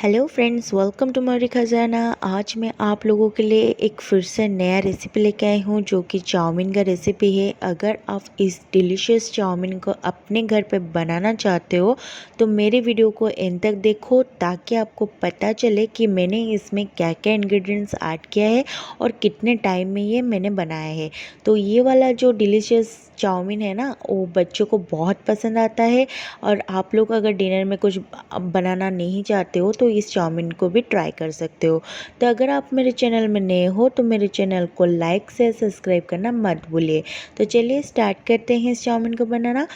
Hello friends, welcome to मेरी खजाना। आज मैं आप लोगों के लिए एक फिर से नया रेसिपी लेके आई हूँ जो कि चाउमीन का रेसिपी है। अगर आप इस डिलीशियस चाउमीन को अपने घर पे बनाना चाहते हो तो मेरे वीडियो को एंड तक देखो ताकि आपको पता चले कि मैंने इसमें क्या क्या इंग्रेडिएंट्स ऐड किया है और कितने टाइम में ये मैंने बनाया है। तो ये वाला जो डिलीशियस चाउमीन है ना, वो बच्चों को बहुत पसंद आता है। और आप लोग अगर डिनर में कुछ बनाना नहीं चाहते हो तो इस चाउमीन को भी ट्राई कर सकते हो। तो अगर आप मेरे चैनल में नए हो तो मेरे चैनल को लाइक से सब्सक्राइब करना मत भूलिए। तो चलिए स्टार्ट करते हैं इस चाउमीन को बनाना।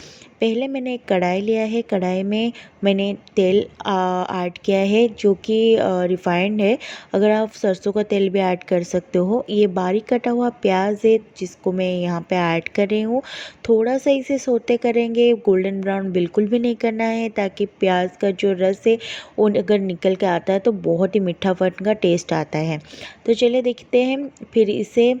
पहले मैंने एक कढ़ाई लिया है। कढ़ाई में मैंने तेल ऐड किया है जो कि रिफाइंड है। अगर आप सरसों का तेल भी ऐड कर सकते हो। ये बारीक कटा हुआ प्याज है जिसको मैं यहाँ पे ऐड कर रही हूँ। थोड़ा सा इसे सोते करेंगे, गोल्डन ब्राउन बिल्कुल भी नहीं करना है ताकि प्याज का जो रस है वो अगर निकल के आता है तो बहुत ही मीठापन का टेस्ट आता है। तो चलिए देखते हैं। फिर इसे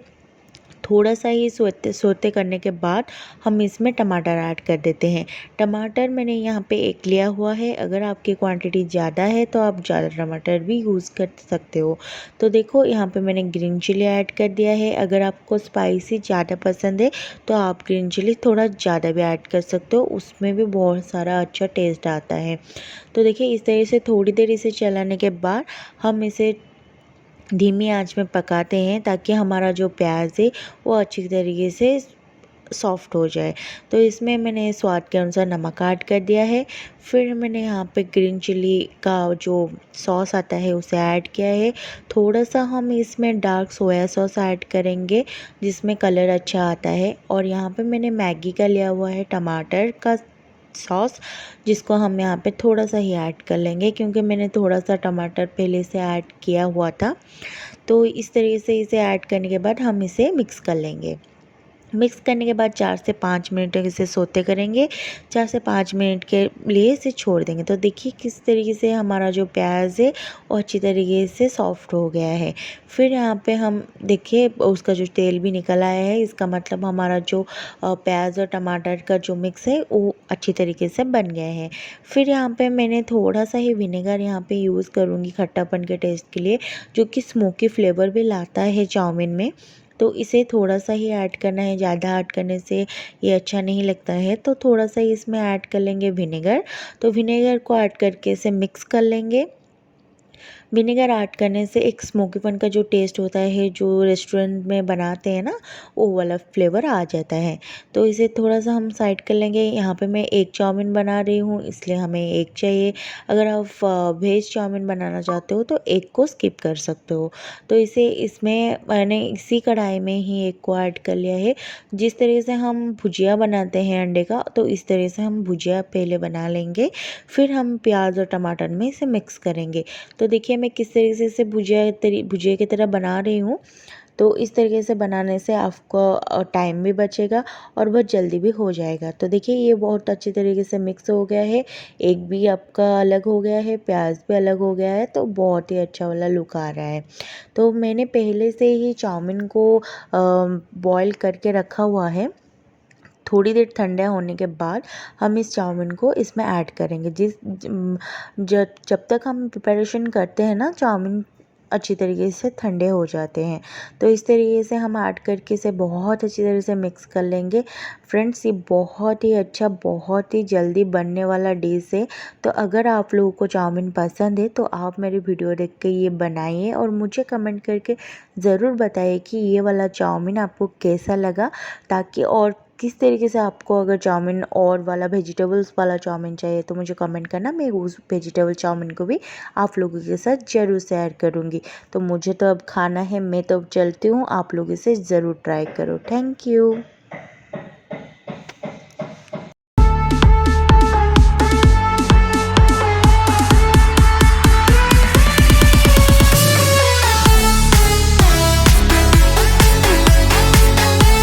थोड़ा सा ही सोते करने के बाद हम इसमें टमाटर ऐड कर देते हैं। टमाटर मैंने यहाँ पे एक लिया हुआ है। अगर आपकी क्वांटिटी ज़्यादा है तो आप ज़्यादा टमाटर भी यूज़ कर सकते हो। तो देखो यहाँ पे मैंने ग्रीन चिली ऐड कर दिया है। अगर आपको स्पाइसी ज़्यादा पसंद है तो आप ग्रीन चिली थोड़ा ज़्यादा भी ऐड कर सकते हो, उसमें भी बहुत सारा अच्छा टेस्ट आता है। तो देखिए इस तरह से थोड़ी देर इसे चलाने के बाद हम इसे धीमी आंच में पकाते हैं ताकि हमारा जो प्याज है वो अच्छी तरीके से सॉफ्ट हो जाए। तो इसमें मैंने स्वाद के अनुसार नमक ऐड कर दिया है। फिर मैंने यहाँ पे ग्रीन चिली का जो सॉस आता है उसे ऐड किया है। थोड़ा सा हम इसमें डार्क सोया सॉस ऐड करेंगे जिसमें कलर अच्छा आता है। और यहाँ पे मैंने मैगी का लिया हुआ है टमाटर का सॉस, जिसको हम यहाँ पे थोड़ा सा ही ऐड कर लेंगे क्योंकि मैंने थोड़ा सा टमाटर पहले से ऐड किया हुआ था। तो इस तरीके से इसे ऐड करने के बाद हम इसे मिक्स कर लेंगे। मिक्स करने के बाद 4 से 5 मिनट तक इसे सोते करेंगे। 4 से 5 मिनट के लिए इसे छोड़ देंगे। तो देखिए किस तरीके से हमारा जो प्याज है वो अच्छी तरीके से सॉफ्ट हो गया है। फिर यहाँ पे हम देखिए उसका जो तेल भी निकल आया है, इसका मतलब हमारा जो प्याज और टमाटर का जो मिक्स है वो अच्छी तरीके से बन गया है। फिर यहाँ पे मैंने थोड़ा सा ही विनेगर यहाँ पे यूज़ करूँगी खट्टापन के टेस्ट के लिए, जो कि स्मोकी फ्लेवर भी लाता है चाउमीन में। तो इसे थोड़ा सा ही ऐड करना है, ज़्यादा ऐड करने से ये अच्छा नहीं लगता है। तो थोड़ा सा ही इसमें ऐड कर लेंगे विनेगर। तो विनेगर को ऐड करके इसे मिक्स कर लेंगे। विनेगर ऐड करने से एक स्मोकीपन का जो टेस्ट होता है जो रेस्टोरेंट में बनाते हैं ना, वो वाला फ्लेवर आ जाता है। तो इसे थोड़ा सा हम साइड कर लेंगे। यहाँ पे मैं एक चाउमीन बना रही हूँ इसलिए हमें एक चाहिए। अगर आप वेज चाउमीन बनाना चाहते हो तो एक को स्किप कर सकते हो। तो इसे इसमें मैंने इसी कढ़ाई में ही एक को ऐड कर लिया है। जिस तरह से हम भुजिया बनाते हैं अंडे का, तो इस तरह से हम भुजिया पहले बना लेंगे। फिर हम प्याज और टमाटर में इसे मिक्स करेंगे। तो देखिए मैं किस तरीके से भुजिया की तरह बना रही हूँ। तो इस तरीके से बनाने से आपको टाइम भी बचेगा और बहुत जल्दी भी हो जाएगा। तो देखिए ये बहुत अच्छी तरीके से मिक्स हो गया है। एक भी आपका अलग हो गया है, प्याज भी अलग हो गया है, तो बहुत ही अच्छा वाला लुक आ रहा है। तो मैंने पहले से ही चाउमीन को बॉईल करके रखा हुआ है। थोड़ी देर ठंडा होने के बाद हम इस चाउमीन को इसमें ऐड करेंगे। जब तक हम प्रिपरेशन करते हैं ना, चाउमीन अच्छी तरीके से ठंडे हो जाते हैं। तो इस तरीके से हम ऐड करके इसे बहुत अच्छी तरह से मिक्स कर लेंगे। फ्रेंड्स ये बहुत ही अच्छा, बहुत ही जल्दी बनने वाला डिश है। तो अगर आप लोगों को चाउमीन पसंद है तो आप मेरी वीडियो देख के ये बनाइए और मुझे कमेंट करके ज़रूर बताइए कि ये वाला चाउमीन आपको कैसा लगा। ताकि और किस तरीके से आपको अगर चाउमीन और वाला वेजिटेबल्स वाला चाउमीन चाहिए तो मुझे कमेंट करना। मैं उस वेजिटेबल चाउमीन को भी आप लोगों के साथ ज़रूर शेयर करूँगी। तो मुझे तो अब खाना है, मैं तो अब चलती हूँ। आप लोग इसे ज़रूर ट्राई करो। Thank you.